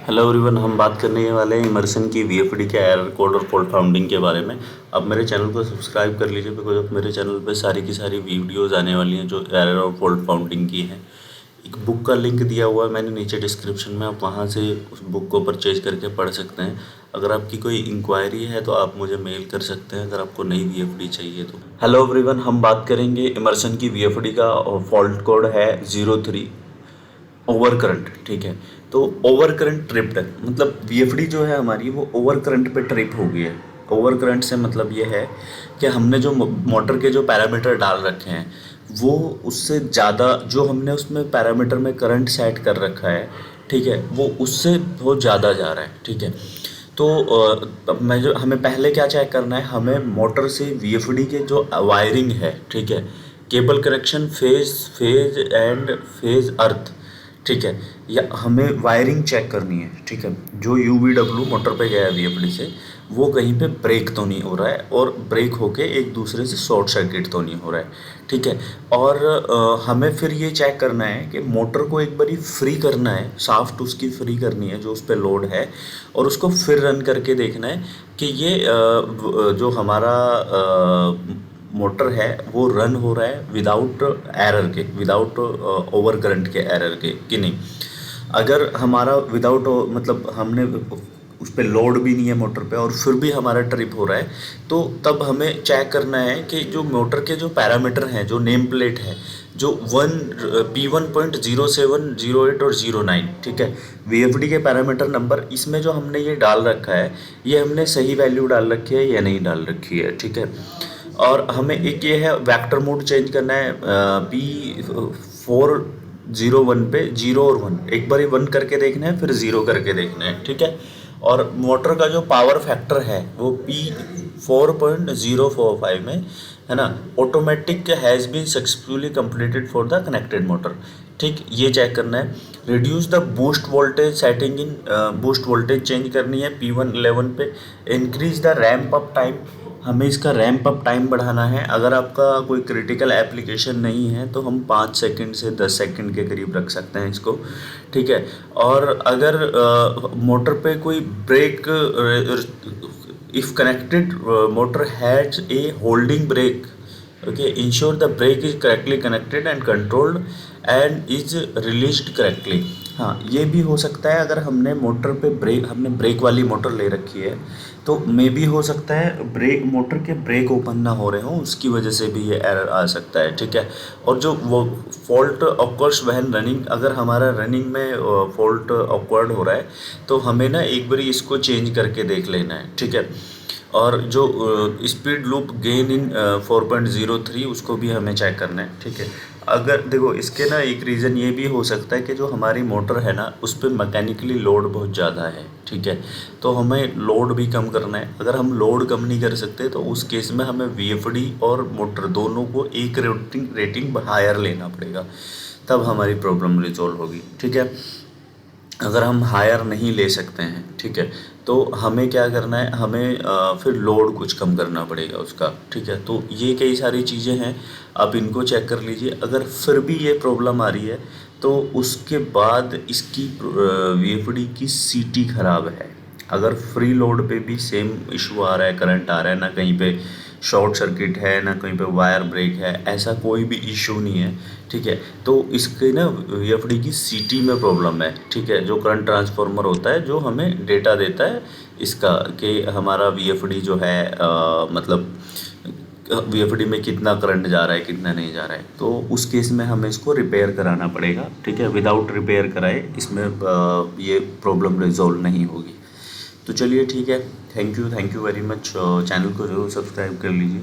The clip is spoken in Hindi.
हेलो एवरीवन, हम बात करने वाले हैं इमर्सन की वीएफडी के एरर कोड और फॉल्ट फाउंडिंग के बारे में। आप मेरे चैनल को सब्सक्राइब कर लीजिए बिकॉज अब मेरे चैनल पे सारी की सारी वीडियोस आने वाली हैं जो एरर और फॉल्ट फाउंडिंग की हैं। एक बुक का लिंक दिया हुआ है मैंने नीचे डिस्क्रिप्शन में, आप वहाँ से उस बुक को परचेज करके पढ़ सकते हैं। अगर आपकी कोई इंक्वायरी है तो आप मुझे मेल कर सकते हैं अगर आपको नई वीएफडी चाहिए तो। हेलो एवरीवन, हम बात करेंगे इमर्सन की वीएफडी का और फॉल्ट कोड है 03 ओवर करंट। ठीक है, तो ओवर करंट ट्रिप्ड मतलब वीएफडी जो है हमारी वो ओवर करंट पे ट्रिप हो गई है। ओवर करंट से मतलब ये है कि हमने जो मोटर के जो पैरामीटर डाल रखे हैं वो उससे ज़्यादा जो हमने उसमें पैरामीटर में करंट सेट कर रखा है, ठीक है, वो उससे बहुत ज़्यादा जा रहा है। ठीक है, तो मैं जो हमें पहले क्या चेक करना है, हमें मोटर से वीएफडी के जो वायरिंग है, ठीक है, cable connection, phase and phase earth, ठीक है, या हमें वायरिंग चेक करनी है। ठीक है, जो यूवीडब्ल्यू मोटर पे गया है वीएफडी से वो कहीं पे ब्रेक तो नहीं हो रहा है और ब्रेक होके एक दूसरे से शॉर्ट सर्किट तो नहीं हो रहा है। ठीक है, और हमें फिर ये चेक करना है कि मोटर को एक बारी फ्री करना है, शाफ्ट उसकी फ्री करनी है जो उस पर लोड है, और उसको फिर रन करके देखना है कि ये जो हमारा मोटर है वो रन हो रहा है विदाउट एरर के, विदाउट ओवर करंट के एरर के कि नहीं। अगर हमारा विदाउट मतलब हमने उस पर लोड भी नहीं है मोटर पे और फिर भी हमारा ट्रिप हो रहा है, तो तब हमें चेक करना है कि जो मोटर के जो पैरामीटर हैं, जो नेम प्लेट है, जो P1.07, 08 और 09, ठीक है, वीएफडी के पैरामीटर नंबर, इसमें जो हमने ये डाल रखा है ये हमने सही वैल्यू डाल रखी है या नहीं डाल रखी है। ठीक है, और हमें एक ये है वेक्टर मोड चेंज करना है P401 पे 0 और 1, एक बार 1 करके देखना है फिर 0 करके देखना है। ठीक है, और मोटर का जो पावर फैक्टर है वो P4.045 में है ना, automatic has been successfully completed for the connected motor. ठीक, ये चेक करना है। Reduce the boost voltage setting in, boost voltage change करनी है P111 पे। Increase the ramp up time, हमें इसका रैम्प अप टाइम बढ़ाना है। अगर आपका कोई क्रिटिकल एप्लीकेशन नहीं है तो हम 5 सेकंड से 10 सेकंड के करीब रख सकते हैं इसको। ठीक है, और अगर मोटर पे कोई brake, if connected motor has a holding brake, okay, ensure the brake is correctly connected and controlled and is released correctly. हाँ, ये भी हो सकता है अगर हमने मोटर पे हमने ब्रेक वाली मोटर ले रखी है तो मे भी हो सकता है ब्रेक, मोटर के ब्रेक ओपन ना हो रहे हों, उसकी वजह से भी ये एरर आ सकता है। ठीक है, और जो वो फॉल्ट ऑकर्स व्हेन रनिंग, अगर हमारा रनिंग में फॉल्ट ऑकवर्ड हो रहा है तो हमें ना एक बार इसको चेंज करके देख लेना है। ठीक है, और जो स्पीड लूप गेन इन 4.03 उसको भी हमें चेक करना है। ठीक है, अगर देखो इसके ना एक रीज़न ये भी हो सकता है कि जो हमारी मोटर है ना उस पर मैकेनिकली लोड बहुत ज़्यादा है। ठीक है, तो हमें लोड भी कम करना है। अगर हम लोड कम नहीं कर सकते तो उस केस में हमें वीएफडी और मोटर दोनों को एक रेटिंग हायर लेना पड़ेगा, तब हमारी प्रॉब्लम रिजॉल्व होगी। ठीक है, अगर हम हायर नहीं ले सकते हैं, ठीक है, तो हमें क्या करना है, हमें फिर लोड कुछ कम करना पड़ेगा उसका। ठीक है, तो ये कई सारी चीज़ें हैं, आप इनको चेक कर लीजिए। अगर फिर भी ये प्रॉब्लम आ रही है तो उसके बाद इसकी वीएफडी की सीटी ख़राब है। अगर फ्री लोड पे भी सेम इशू आ रहा है, करंट आ रहा है, ना कहीं पे शॉर्ट सर्किट है ना कहीं पे वायर ब्रेक है, ऐसा कोई भी इशू नहीं है। ठीक है, तो इसके ना वीएफडी की सीटी में प्रॉब्लम है। ठीक है, जो करंट ट्रांसफार्मर होता है जो हमें डेटा देता है इसका कि हमारा वीएफडी जो है मतलब वीएफडी में कितना करंट जा रहा है कितना नहीं जा रहा है, तो उस केस में हमें इसको रिपेयर कराना पड़ेगा। ठीक है, विदाउट रिपेयर कराए इसमें ये प्रॉब्लम रिजॉल्व नहीं होगी। तो चलिए ठीक है, thank you very much. Channel को जरूर सब्सक्राइब कर लीजिए।